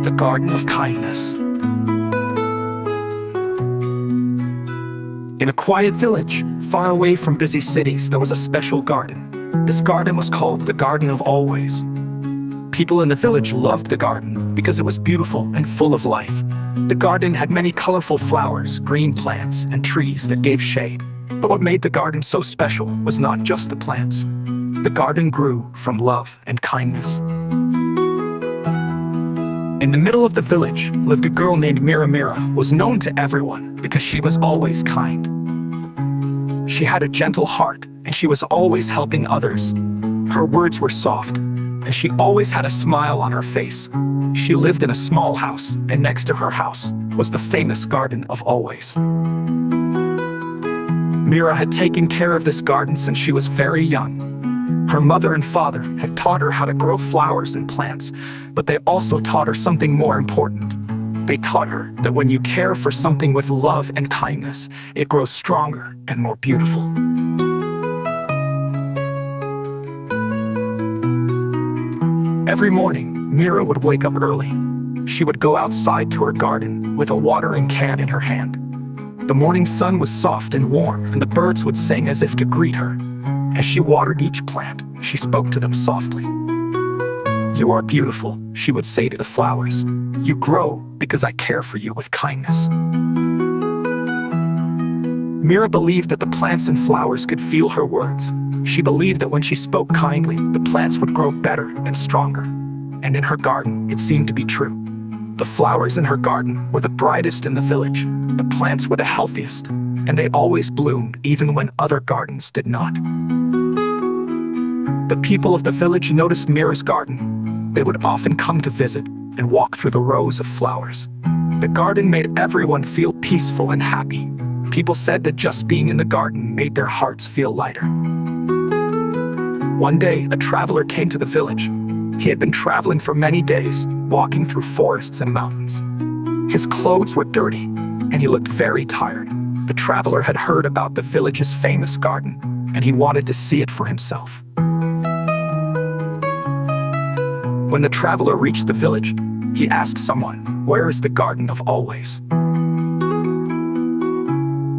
The Garden of Kindness. In a quiet village, far away from busy cities, there was a special garden. This garden was called the Garden of Always. People in the village loved the garden because it was beautiful and full of life. The garden had many colorful flowers, green plants, and trees that gave shade. But what made the garden so special was not just the plants. The garden grew from love and kindness. In the middle of the village lived a girl named Mira. Mira was known to everyone because she was always kind. She had a gentle heart and she was always helping others. Her words were soft and she always had a smile on her face. She lived in a small house, and next to her house was the famous Garden of Always. Mira had taken care of this garden since she was very young. Her mother and father had taught her how to grow flowers and plants, but they also taught her something more important. They taught her that when you care for something with love and kindness, it grows stronger and more beautiful. Every morning, Mira would wake up early. She would go outside to her garden with a watering can in her hand. The morning sun was soft and warm, and the birds would sing as if to greet her. As she watered each plant, she spoke to them softly. "You are beautiful," she would say to the flowers. "You grow because I care for you with kindness." Mira believed that the plants and flowers could feel her words. She believed that when she spoke kindly, the plants would grow better and stronger. And in her garden, it seemed to be true. The flowers in her garden were the brightest in the village. The plants were the healthiest, and they always bloomed even when other gardens did not. The people of the village noticed Mira's garden. They would often come to visit and walk through the rows of flowers. The garden made everyone feel peaceful and happy. People said that just being in the garden made their hearts feel lighter. One day, a traveler came to the village. He had been traveling for many days, walking through forests and mountains. His clothes were dirty, and he looked very tired. The traveler had heard about the village's famous garden, and he wanted to see it for himself. When the traveler reached the village, he asked someone, "Where is the Garden of Always?"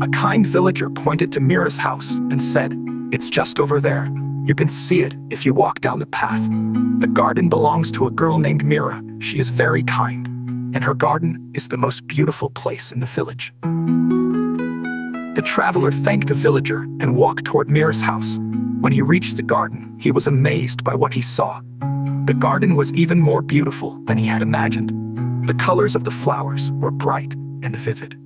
A kind villager pointed to Mira's house and said, "It's just over there. You can see it if you walk down the path. The garden belongs to a girl named Mira. She is very kind, and her garden is the most beautiful place in the village." The traveler thanked the villager and walked toward Mira's house. When he reached the garden, he was amazed by what he saw. The garden was even more beautiful than he had imagined. The colors of the flowers were bright and vivid.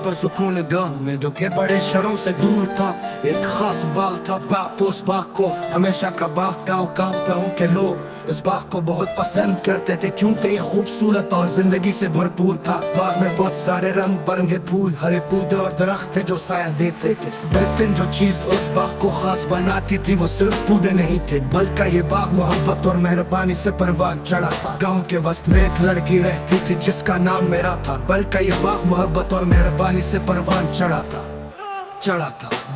पर सुकून गाँव में जो के बड़े शहरों से दूर था, एक खास बाग था। बाग तो उस बाग को हमेशा का बाग गाँव के लोग इस बाग को बहुत पसंद करते थे, क्योंकि ये खूबसूरत और जिंदगी से भरपूर था। बाग में बहुत सारे रंग बिरंगे फूल, हरे पौधे और दरख्त थे जो साया देते थे। बेहतरीन जो चीज उस बाग को खास बनाती थी वो सिर्फ पौधे नहीं थे, बल्कि ये बाग मोहब्बत और मेहरबानी से परवान चढ़ा था। गाँव के वस्त में एक लड़की रहती थी जिसका नाम मेरा था, बल्कि ये बाग मोहब्बत और मेहरबानी से परवान चढ़ा था।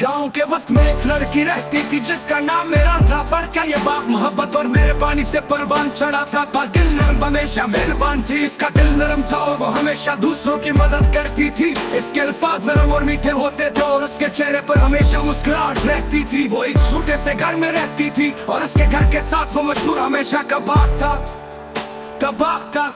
गाँव के वस्त में एक लड़की रहती थी जिसका नाम मेरा था, बल्कि ये बाग मोहब्बत और मेहरबानी से परवान चढ़ा था। दिल नरम हमेशा मेहरबान थी, इसका दिल नरम था और वो हमेशा दूसरों की मदद करती थी। इसके अल्फाज नरम और मीठे होते थे और उसके चेहरे पर हमेशा मुस्कुराहट रहती थी। वो एक छोटे से घर में रहती थी और उसके घर के साथ वो मशहूर हमेशा का बाग था।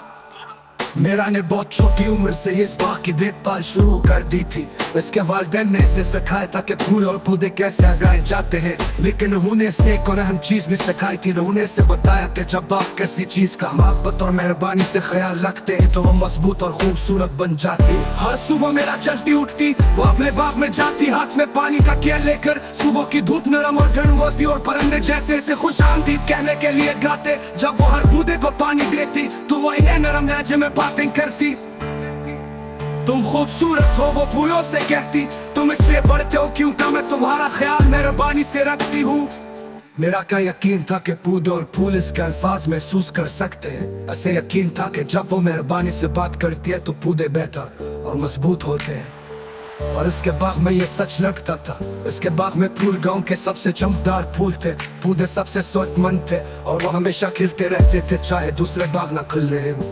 मेरा ने बहुत छोटी उम्र से इस बाग की देखभाल शुरू कर दी थी। इसके वालिदैन ने इसे सिखाया था कि फूल और पौधे कैसे उगाए जाते हैं, लेकिन उन्होंने से एक और अहम चीज भी सिखाई थी। उन्होंने से बताया कि जब बाग किसी चीज का मोहब्बत और मेहरबानी से ख्याल रखते हैं तो वो मजबूत और खूबसूरत बन जाती। हर सुबह मेरा जल्दी उठती, वो अपने बाग में जाती, हाथ में पानी का केन लेकर। सुबह की धूप नरम और गर्म होती और परिंदे जैसे इसे खुशामदीद कहने के लिए गाते। जब वो हर पौधे को पानी देती तो वो इन्हें नरम लहजे में बातें करती। तुम खूबसूरत हो वो फूलों से कहती, तुम इसलिए बढ़ते हो क्योंकि मैं तुम्हारा ख्याल मेहरबानी से रखती हूँ। मेरा क्या यकीन था कि पौधे और फूल इसके अल्फाज महसूस कर सकते हैं। ऐसे यकीन था कि जब वो मेहरबानी से बात करती है तो पौधे बेहतर और मजबूत होते हैं। और इसके बाग में ये सच लगता था। इसके बाग में फूल गांव के सबसे चमकदार फूल थे, पौधे सबसे सेहतमंद थे और वो हमेशा खिलते रहते थे, चाहे दूसरे बाग ना खुल रहे हो।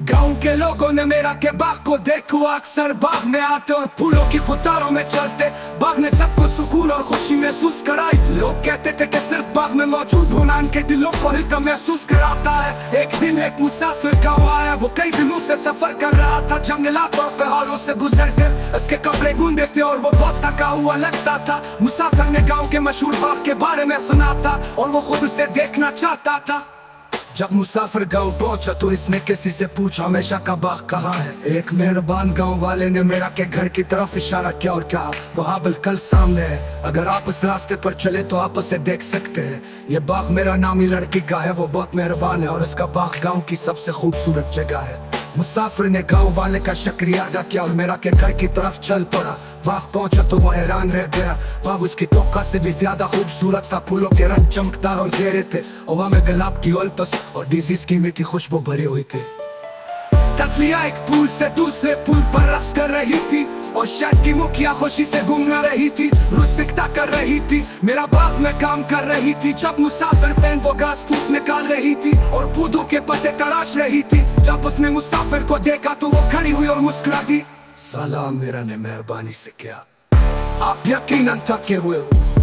गांव के लोगों ने मेरा के बाग को देखो, अक्सर बाग में आते और फूलों की कतारों में चलते। बाग ने सबको सुकून और खुशी महसूस कराई। लोग कहते थे कि सिर्फ बाग में मौजूद होना इनके दिलों को हल्का महसूस कराता है। एक दिन एक मुसाफिर गांव आया, वो कई दिनों से सफर कर रहा था, जंगलात और पहाड़ों से गुजर कर। इसके कपड़े गूंदे थे और वो बहुत थका हुआ लगता था। मुसाफिर ने गाँव के मशहूर बाग के बारे में सुना था और वो खुद उसे देखना चाहता था। जब मुसाफिर गांव पहुंचा तो इसने किसी से पूछा, हमेशा का बाग कहाँ है। एक मेहरबान गांव वाले ने मेरा के घर की तरफ इशारा किया और कहा, वहाँ बिल्कुल सामने है, अगर आप इस रास्ते पर चले तो आप उसे देख सकते हैं। ये बाग मेरा नामी लड़की का है, वो बहुत मेहरबान है और इसका बाग गाँव की सबसे खूबसूरत जगह है। मुसाफिर ने गांव वाले का शुक्रिया अदा किया और मेरा के घर की तरफ चल पड़ा। बाग पहुंचा तो वो हैरान रह गया। बाग उसकी तोका से भी ज्यादा खूबसूरत था। फूलों के रंग चमकदार और गहरे थे और वहाँ में गुलाब की ओलपस और डिजीज की मीठी खुशबू भरी हुई थी। तितलियां एक फूल से दूसरे फूल पर रक्स कर रही थी और शहद की मुखिया खुशी से घूमना रही थी, रुसिकता कर रही थी। मेरा बाग में काम कर रही थी। जब मुसाफिर पेन वो घास फूस निकाल रही थी और पौधों के पत्ते तराश रही थी। जब उसने मुसाफिर को देखा तो वो खड़ी हुई और मुस्कुरा दी। सलाम, मेरा ने मेहरबानी से किया, आप यकीनन थके हुए हो।